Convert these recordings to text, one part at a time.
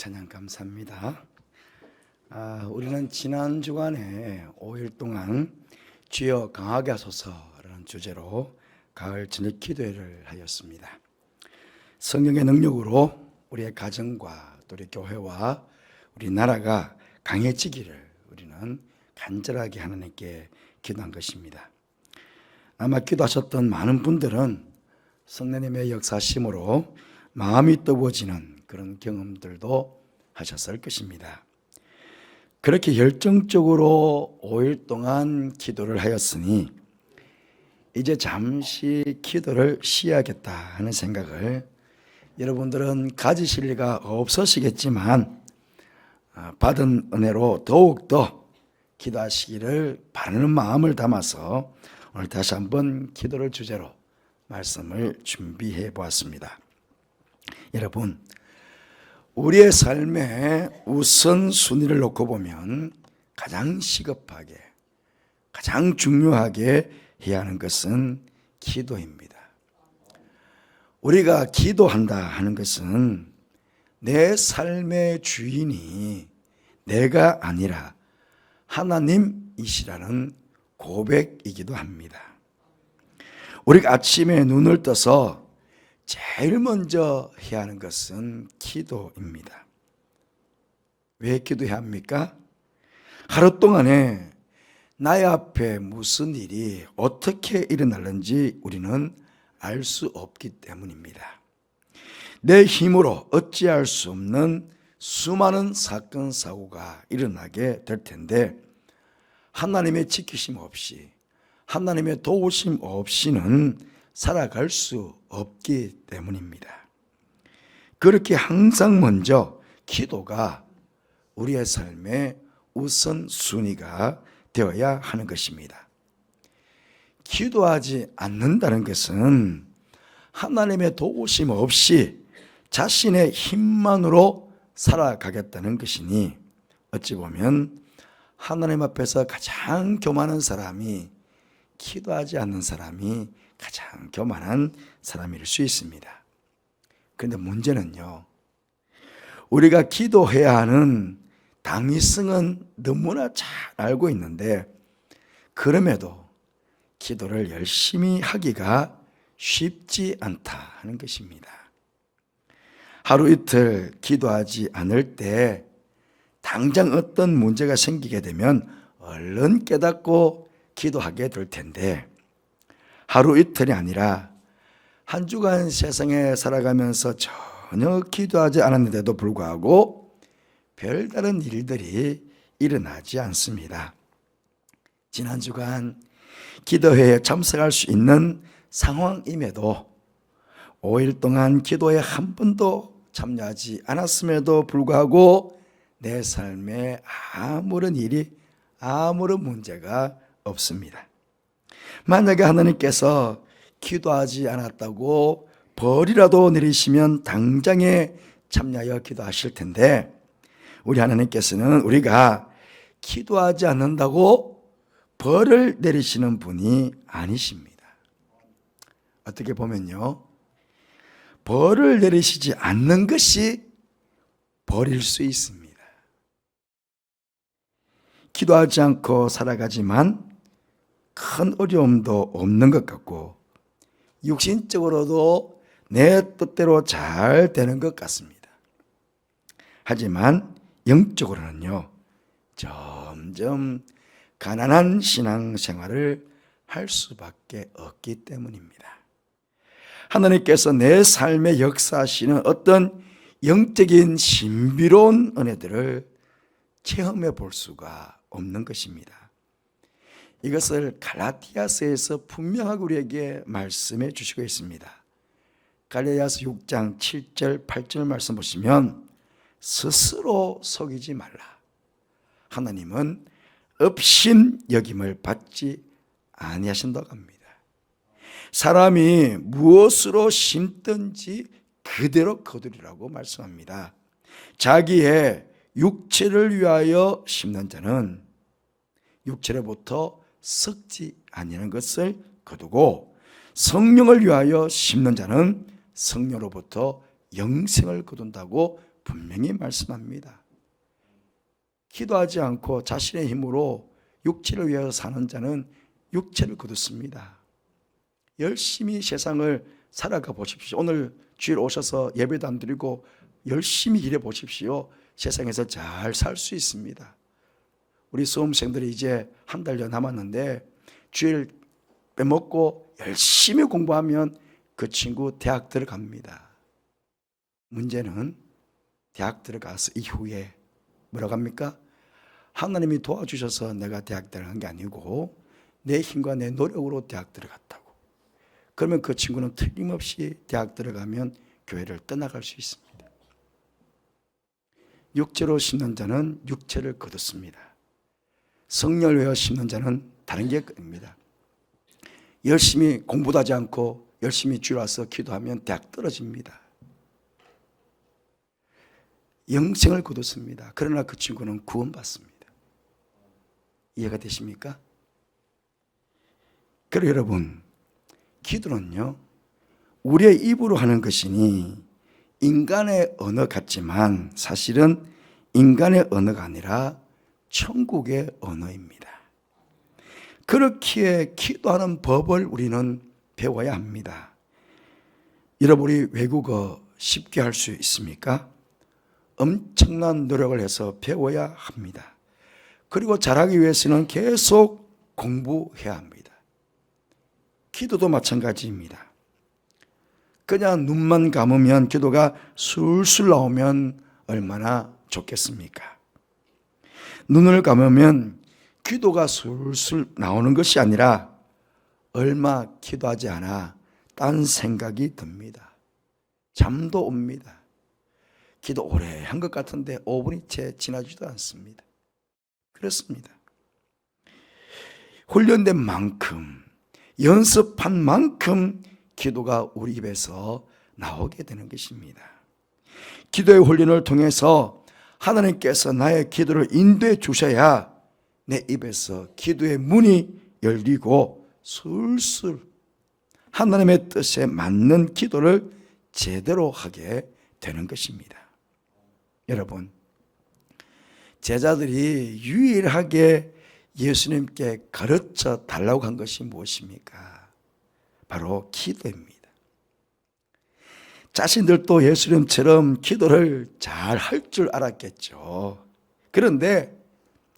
찬양 감사합니다. 우리는 지난 주간에 5일 동안 주여 강하게 하소서라는 주제로 가을 저녁 기도회를 하였습니다. 성령의 능력으로 우리의 가정과 또 우리 교회와 우리 나라가 강해지기를 우리는 간절하게 하나님께 기도한 것입니다. 아마 기도하셨던 많은 분들은 성령님의 역사심으로 마음이 뜨거워지는 그런 경험들도 하셨을 것입니다. 그렇게 열정적으로 5일 동안 기도를 하였으니 이제 잠시 기도를 쉬어야겠다 하는 생각을 여러분들은 가지실 리가 없으시겠지만 받은 은혜로 더욱더 기도하시기를 바라는 마음을 담아서 오늘 다시 한번 기도를 주제로 말씀을 준비해 보았습니다. 여러분, 우리의 삶의 우선순위를 놓고 보면 가장 시급하게, 가장 중요하게 해야 하는 것은 기도입니다. 우리가 기도한다 하는 것은 내 삶의 주인이 내가 아니라 하나님이시라는 고백이기도 합니다. 우리가 아침에 눈을 떠서 제일 먼저 해야 하는 것은 기도입니다. 왜 기도해야 합니까? 하루 동안에 나의 앞에 무슨 일이 어떻게 일어나는지 우리는 알 수 없기 때문입니다. 내 힘으로 어찌할 수 없는 수많은 사건 사고가 일어나게 될 텐데 하나님의 지키심 없이, 하나님의 도우심 없이는 살아갈 수 없기 때문입니다. 그렇게 항상 먼저 기도가 우리의 삶의 우선순위가 되어야 하는 것입니다. 기도하지 않는다는 것은 하나님의 도우심 없이 자신의 힘만으로 살아가겠다는 것이니 어찌 보면 하나님 앞에서 가장 교만한 사람이 기도하지 않는 사람이 가장 교만한 사람일 수 있습니다. 그런데 문제는요, 우리가 기도해야 하는 당위성은 너무나 잘 알고 있는데 그럼에도 기도를 열심히 하기가 쉽지 않다 하는 것입니다. 하루 이틀 기도하지 않을 때 당장 어떤 문제가 생기게 되면 얼른 깨닫고 기도하게 될 텐데 하루 이틀이 아니라 한 주간 세상에 살아가면서 전혀 기도하지 않았는데도 불구하고 별다른 일들이 일어나지 않습니다. 지난 주간 기도회에 참석할 수 있는 상황임에도 5일 동안 기도에 한 번도 참여하지 않았음에도 불구하고 내 삶에 아무런 일이, 아무런 문제가 없습니다. 만약에 하나님께서 기도하지 않았다고 벌이라도 내리시면 당장에 참여하여 기도하실 텐데 우리 하나님께서는 우리가 기도하지 않는다고 벌을 내리시는 분이 아니십니다. 어떻게 보면요, 벌을 내리시지 않는 것이 벌일 수 있습니다. 기도하지 않고 살아가지만 큰 어려움도 없는 것 같고 육신적으로도 내 뜻대로 잘 되는 것 같습니다. 하지만 영적으로는요, 점점 가난한 신앙생활을 할 수밖에 없기 때문입니다. 하나님께서 내 삶에 역사하시는 어떤 영적인 신비로운 은혜들을 체험해 볼 수가 없는 것입니다. 이것을 갈라디아서에서 분명하게 우리에게 말씀해 주시고 있습니다. 갈라디아서 6장 7절 8절 말씀 보시면 스스로 속이지 말라. 하나님은 업신 여김을 받지 아니하신다고 합니다. 사람이 무엇으로 심든지 그대로 거두리라고 말씀합니다. 자기의 육체를 위하여 심는 자는 육체로부터 썩지 아니하는 것을 거두고 성령을 위하여 심는 자는 성령으로부터 영생을 거둔다고 분명히 말씀합니다. 기도하지 않고 자신의 힘으로 육체를 위하여 사는 자는 육체를 거두습니다. 열심히 세상을 살아가 보십시오. 오늘 주일 오셔서 예배도 안 드리고 열심히 일해 보십시오. 세상에서 잘 살 수 있습니다. 우리 수험생들이 이제 한 달여 남았는데 주일 빼먹고 열심히 공부하면 그 친구 대학 들어갑니다. 문제는 대학 들어가서 이후에 뭐라고 합니까? 하나님이 도와주셔서 내가 대학 들어간 게 아니고 내 힘과 내 노력으로 대학 들어갔다고. 그러면 그 친구는 틀림없이 대학 들어가면 교회를 떠나갈 수 있습니다. 육체로 심는 자는 육체를 거두습니다. 성령을 외워 심는 자는 다른 게 아닙니다. 열심히 공부도 하지 않고 열심히 주일 와서 기도하면 대학 떨어집니다. 영생을 거두습니다. 그러나 그 친구는 구원받습니다. 이해가 되십니까? 그리고 여러분, 기도는요, 우리의 입으로 하는 것이니 인간의 언어 같지만 사실은 인간의 언어가 아니라 천국의 언어입니다. 그렇기에 기도하는 법을 우리는 배워야 합니다. 여러분이 외국어 쉽게 할 수 있습니까? 엄청난 노력을 해서 배워야 합니다. 그리고 잘하기 위해서는 계속 공부해야 합니다. 기도도 마찬가지입니다. 그냥 눈만 감으면 기도가 술술 나오면 얼마나 좋겠습니까? 눈을 감으면 기도가 술술 나오는 것이 아니라 얼마 기도하지 않아 딴 생각이 듭니다. 잠도 옵니다. 기도 오래 한 것 같은데 5분이 채 지나지도 않습니다. 그렇습니다. 훈련된 만큼, 연습한 만큼 기도가 우리 입에서 나오게 되는 것입니다. 기도의 훈련을 통해서 하나님께서 나의 기도를 인도해 주셔야 내 입에서 기도의 문이 열리고 술술 하나님의 뜻에 맞는 기도를 제대로 하게 되는 것입니다. 여러분, 제자들이 유일하게 예수님께 가르쳐 달라고 한 것이 무엇입니까? 바로 기도입니다. 자신들도 예수님처럼 기도를 잘 할 줄 알았겠죠. 그런데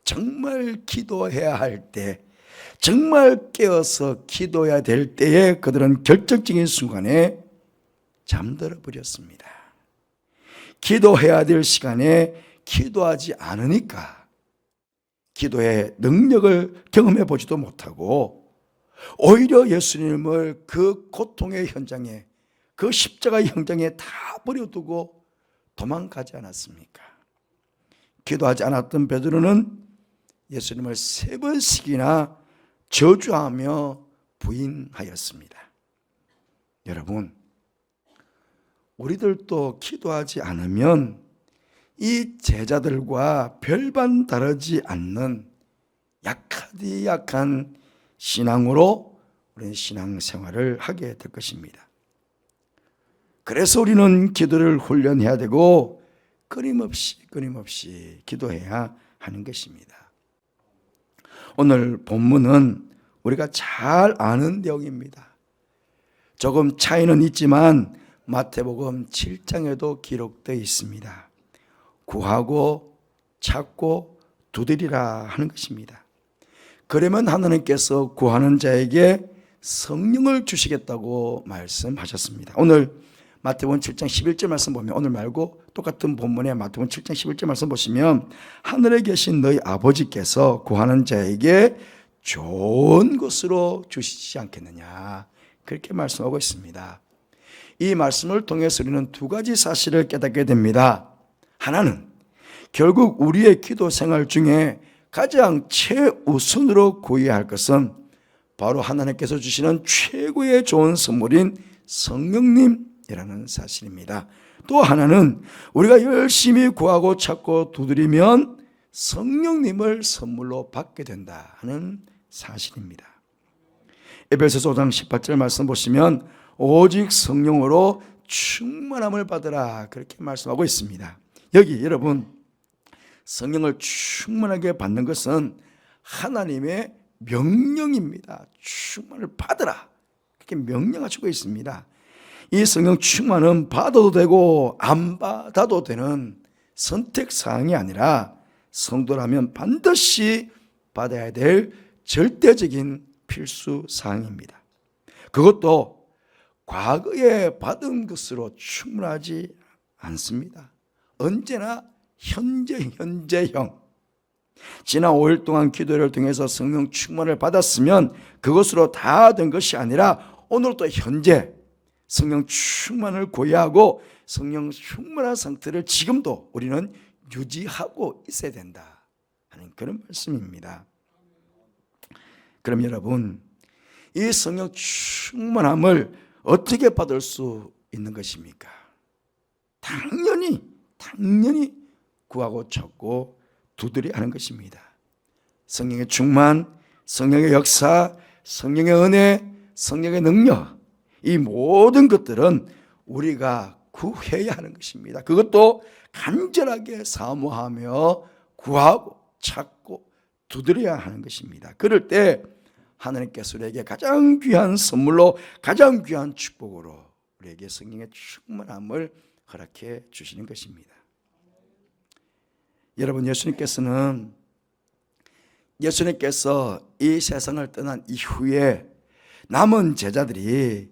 정말 기도해야 할 때, 정말 깨어서 기도해야 될 때에 그들은 결정적인 순간에 잠들어 버렸습니다. 기도해야 될 시간에 기도하지 않으니까 기도의 능력을 경험해 보지도 못하고 오히려 예수님을 그 고통의 현장에, 그 십자가의 현장에 다 버려두고 도망가지 않았습니까? 기도하지 않았던 베드로는 예수님을 3번씩이나 저주하며 부인하였습니다. 여러분, 우리들도 기도하지 않으면 이 제자들과 별반 다르지 않는 약하디 약한 신앙으로 우리는 신앙생활을 하게 될 것입니다. 그래서 우리는 기도를 훈련해야 되고 끊임없이 기도해야 하는 것입니다. 오늘 본문은 우리가 잘 아는 내용입니다. 조금 차이는 있지만 마태복음 7장에도 기록되어 있습니다. 구하고 찾고 두드리라 하는 것입니다. 그러면 하나님께서 구하는 자에게 성령을 주시겠다고 말씀하셨습니다. 오늘 마태복음 7장 11절 말씀 보면, 오늘 말고 똑같은 본문에 마태복음 7장 11절 말씀 보시면 하늘에 계신 너희 아버지께서 구하는 자에게 좋은 것으로 주시지 않겠느냐, 그렇게 말씀하고 있습니다. 이 말씀을 통해서 우리는 2가지 사실을 깨닫게 됩니다. 하나는 결국 우리의 기도 생활 중에 가장 최우선으로 구해야 할 것은 바로 하나님께서 주시는 최고의 좋은 선물인 성령님이라는 사실입니다. 또 하나는 우리가 열심히 구하고 찾고 두드리면 성령님을 선물로 받게 된다 하는 사실입니다. 에베소서 5장 18절 말씀 보시면 오직 성령으로 충만함을 받으라, 그렇게 말씀하고 있습니다. 여기 여러분, 성령을 충만하게 받는 것은 하나님의 명령입니다. 충만을 받으라, 그렇게 명령하시고 있습니다. 이 성령 충만은 받아도 되고 안 받아도 되는 선택사항이 아니라 성도라면 반드시 받아야 될 절대적인 필수사항입니다. 그것도 과거에 받은 것으로 충분하지 않습니다. 언제나 현재형. 지난 5일 동안 기도를 통해서 성령 충만을 받았으면 그것으로 다 된 것이 아니라 오늘도 현재 성령 충만을 고려하고 성령 충만한 상태를 지금도 우리는 유지하고 있어야 된다 하는 그런 말씀입니다. 그럼 여러분, 이 성령 충만함을 어떻게 받을 수 있는 것입니까? 당연히 구하고 찾고 두드려 하는 것입니다. 성령의 충만, 성령의 역사, 성령의 은혜, 성령의 능력, 이 모든 것들은 우리가 구해야 하는 것입니다. 그것도 간절하게 사모하며 구하고 찾고 두드려야 하는 것입니다. 그럴 때 하나님께서 우리에게 가장 귀한 선물로, 가장 귀한 축복으로 우리에게 성령의 충만함을 허락해 주시는 것입니다. 여러분, 예수님께서 이 세상을 떠난 이후에 남은 제자들이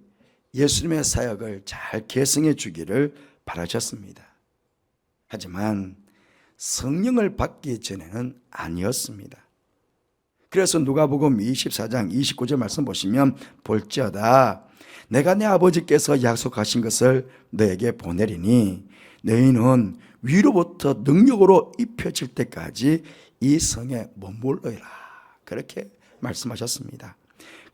예수님의 사역을 잘 계승해 주기를 바라셨습니다. 하지만 성령을 받기 전에는 아니었습니다. 그래서 누가복음 24장 29절 말씀 보시면, 볼지어다 내가 내 아버지께서 약속하신 것을 너에게 보내리니 너희는 위로부터 능력으로 입혀질 때까지 이 성에 머물러라, 그렇게 말씀하셨습니다.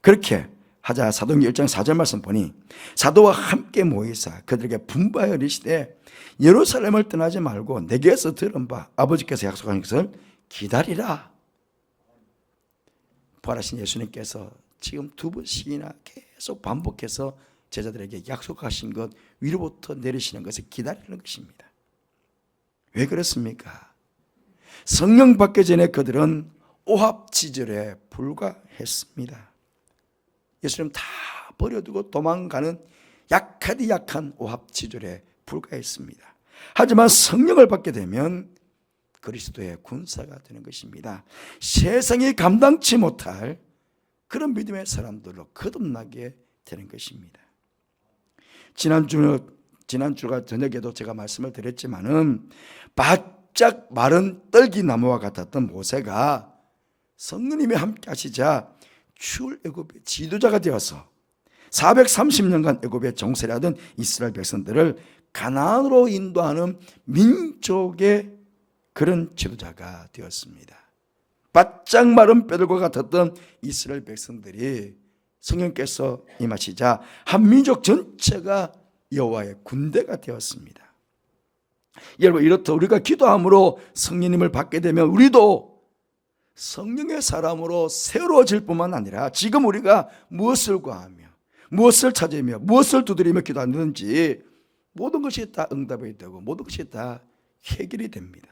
그렇게 하자 사도행전 1장 4절 말씀 보니, 사도와 함께 모이사 그들에게 분부하여 이르시되 예루살렘을 떠나지 말고 내게서 들은 바 아버지께서 약속하신 것을 기다리라. 부활하신 예수님께서 지금 두 번씩이나 계속 반복해서 제자들에게 약속하신 것, 위로부터 내리시는 것을 기다리는 것입니다. 왜 그렇습니까? 성령 받기 전에 그들은 오합지졸에 불과했습니다. 예수님 다 버려두고 도망가는 약하디 약한 오합지졸에 불과했습니다. 하지만 성령을 받게 되면 그리스도의 군사가 되는 것입니다. 세상이 감당치 못할 그런 믿음의 사람들로 거듭나게 되는 것입니다. 지난주가 저녁에도 제가 말씀을 드렸지만은, 바짝 마른 떨기나무와 같았던 모세가 성령님이 함께 하시자 추울 애굽의 지도자가 되어서 430년간 애굽의 정세를 하던 이스라엘 백성들을 가나안으로 인도하는 민족의 그런 지도자가 되었습니다. 바짝 마른 뼈들과 같았던 이스라엘 백성들이 성령께서 임하시자 한 민족 전체가 여호와의 군대가 되었습니다. 여러분, 이렇듯 우리가 기도함으로 성령님을 받게 되면 우리도 성령의 사람으로 새로워질 뿐만 아니라 지금 우리가 무엇을 구하며 무엇을 찾으며 무엇을 두드리며 기도하는지 모든 것이 다 응답이 되고 모든 것이 다 해결이 됩니다.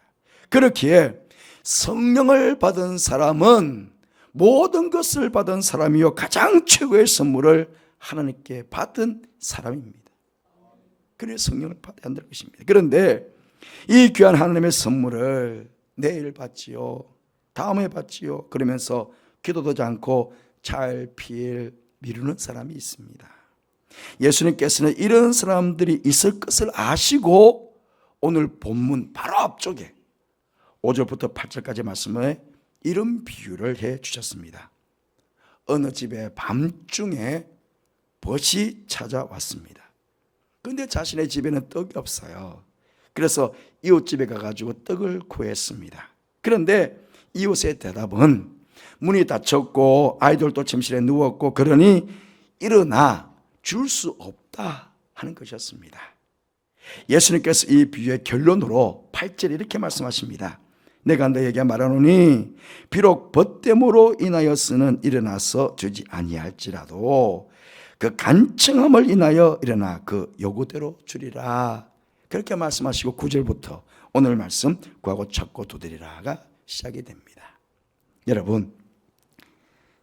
그렇기에 성령을 받은 사람은 모든 것을 받은 사람이요 가장 최고의 선물을 하나님께 받은 사람입니다. 그래서 성령을 받아야 한다는 것입니다. 그런데 이 귀한 하나님의 선물을 내일 받지요, 다음에 받지요 그러면서 기도도 않고 차일피일 미루는 사람이 있습니다. 예수님께서는 이런 사람들이 있을 것을 아시고 오늘 본문 바로 앞쪽에 5절부터 8절까지 말씀에 이런 비유를 해 주셨습니다. 어느 집에 밤중에 벗이 찾아왔습니다. 그런데 자신의 집에는 떡이 없어요. 그래서 이웃집에 가가지고 떡을 구했습니다. 그런데 이웃의 대답은 문이 닫혔고 아이들도 침실에 누웠고 그러니 일어나 줄 수 없다 하는 것이었습니다. 예수님께서 이 비유의 결론으로 8절에 이렇게 말씀하십니다. 내가 너에게 말하노니 비록 벗됨으로 인하여서는 일어나서 주지 아니할지라도 그 간청함을 인하여 일어나 그 요구대로 주리라. 그렇게 말씀하시고 9절부터 오늘 말씀 구하고 찾고 두드리라가 시작이 됩니다. 여러분,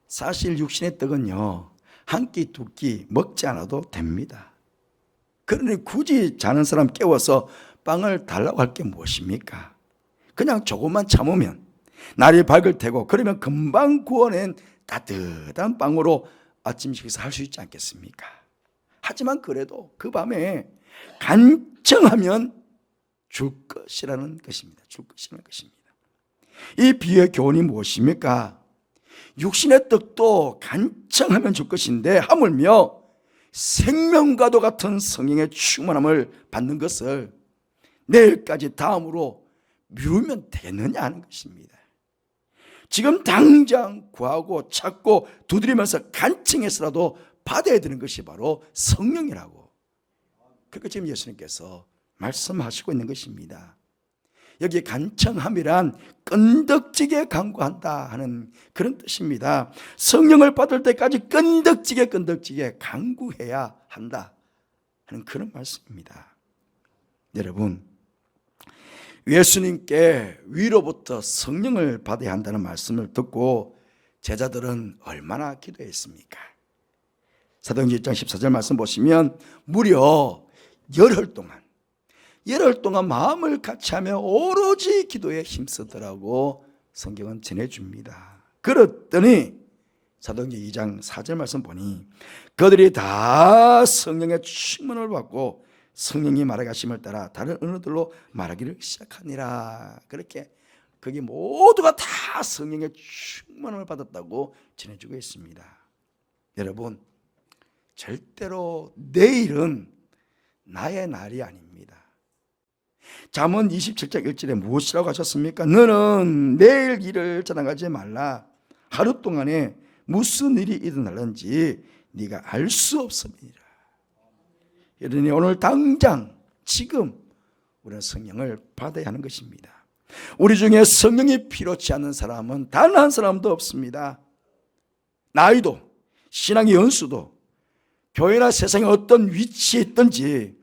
사실 육신의 떡은요, 한 끼 두 끼 먹지 않아도 됩니다. 그러니 굳이 자는 사람 깨워서 빵을 달라고 할 게 무엇입니까? 그냥 조금만 참으면 날이 밝을 테고, 그러면 금방 구워낸 따뜻한 빵으로 아침 식사 할 수 있지 않겠습니까? 하지만 그래도 그 밤에 간청하면 줄 것이라는 것입니다. 줄 것이라는 것입니다. 이 비유의 교훈이 무엇입니까? 육신의 떡도 간청하면 줄 것인데, 하물며 생명과도 같은 성령의 충만함을 받는 것을 내일까지 다음으로 미루면 되느냐 하는 것입니다. 지금 당장 구하고 찾고 두드리면서 간청해서라도 받아야 되는 것이 바로 성령이라고, 그렇게 지금 예수님께서 말씀하시고 있는 것입니다. 여기 간청함이란 끈덕지게 간구한다 하는 그런 뜻입니다. 성령을 받을 때까지 끈덕지게 간구해야 한다 하는 그런 말씀입니다. 여러분, 예수님께 위로부터 성령을 받아야 한다는 말씀을 듣고 제자들은 얼마나 기도했습니까? 사도행전 1장 14절 말씀 보시면 무려 열흘 동안 마음을 같이하며 오로지 기도에 힘쓰더라고 성경은 전해줍니다. 그랬더니 사도행전 2장 4절 말씀 보니 그들이 다 성령의 충만을 받고 성령이 말하게 하심을 따라 다른 언어들로 말하기를 시작하니라. 그렇게 거기 모두가 다 성령의 충만을 받았다고 전해주고 있습니다. 여러분, 절대로 내일은 나의 날이 아닙니다. 잠언 27장 1절에 무엇이라고 하셨습니까? 너는 내일 일을 전망하지 말라. 하루 동안에 무슨 일이 일어날는지 네가 알 수 없음이니라. 그러니 오늘 당장 지금 우리는 성령을 받아야 하는 것입니다. 우리 중에 성령이 필요치 않는 사람은 단 한 사람도 없습니다. 나이도, 신앙의 연수도, 교회나 세상에 어떤 위치에 있든지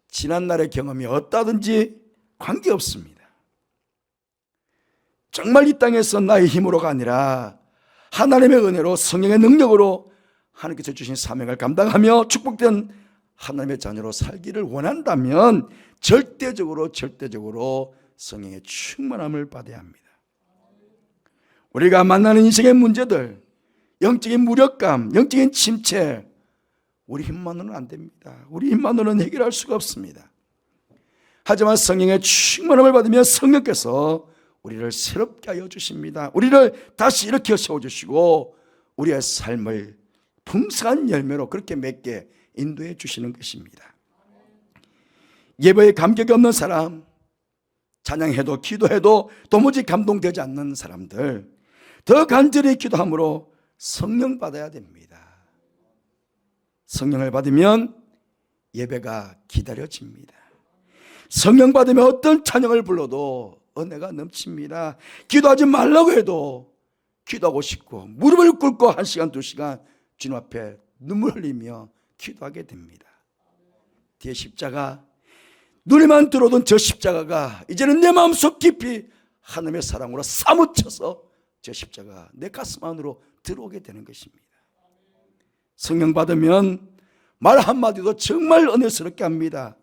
지난날의 경험이 어떠든지 관계없습니다. 정말 이 땅에서 나의 힘으로가 아니라 하나님의 은혜로 성령의 능력으로 하나님께서 주신 사명을 감당하며 축복된 하나님의 자녀로 살기를 원한다면 절대적으로 성령의 충만함을 받아야 합니다. 우리가 만나는 인생의 문제들, 영적인 무력감, 영적인 침체, 우리 힘만으로는 안 됩니다. 우리 힘만으로는 해결할 수가 없습니다. 하지만 성령의 충만함을 받으면 성령께서 우리를 새롭게 하여 주십니다. 우리를 다시 일으켜 세워주시고 우리의 삶을 풍성한 열매로 그렇게 맺게 인도해 주시는 것입니다. 예배에 감격이 없는 사람, 찬양해도 기도해도 도무지 감동되지 않는 사람들, 더 간절히 기도함으로 성령 받아야 됩니다. 성령을 받으면 예배가 기다려집니다. 성령 받으면 어떤 찬양을 불러도 은혜가 넘칩니다. 기도하지 말라고 해도 기도하고 싶고 무릎을 꿇고 1시간 2시간 주님 앞에 눈물 흘리며 기도하게 됩니다. 뒤에 십자가, 눈에만 들어오던 저 십자가가 이제는 내 마음속 깊이 하나님의 사랑으로 사무쳐서 저 십자가 내 가슴 안으로 들어오게 되는 것입니다. 성령 받으면 말 한마디도 정말 은혜스럽게 합니다.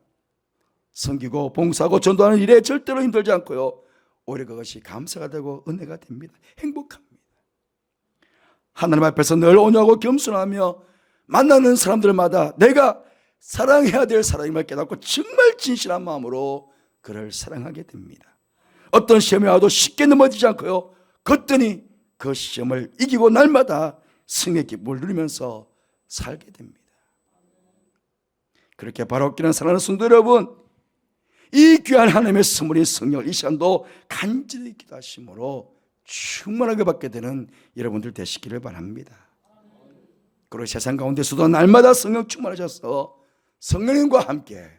섬기고 봉사하고 전도하는 일에 절대로 힘들지 않고요, 오히려 그것이 감사가 되고 은혜가 됩니다. 행복합니다. 하나님 앞에서 늘 온유하고 겸손하며 만나는 사람들마다 내가 사랑해야 될 사람임을 깨닫고 정말 진실한 마음으로 그를 사랑하게 됩니다. 어떤 시험이 와도 쉽게 넘어지지 않고요, 거뜬히 그 시험을 이기고 날마다 승리의 기쁨을 누리면서 살게 됩니다. 그렇게 바로 기는 사랑하는 성도 여러분, 이 귀한 하나님의 선물인 성령을 이 시간도 간절히 기도하심으로 충만하게 받게 되는 여러분들 되시기를 바랍니다. 그리고 세상 가운데서도 날마다 성령 충만하셔서 성령님과 함께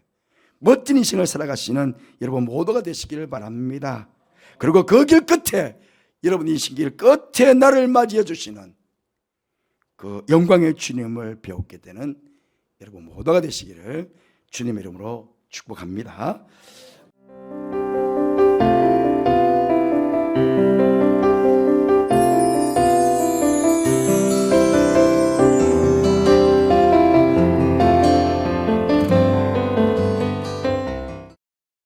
멋진 인생을 살아가시는 여러분 모두가 되시기를 바랍니다. 그리고 그 길 끝에, 여러분 인생 길 끝에 나를 맞이해 주시는 그 영광의 주님을 배우게 되는 여러분 모두가 되시기를 주님의 이름으로 축복합니다.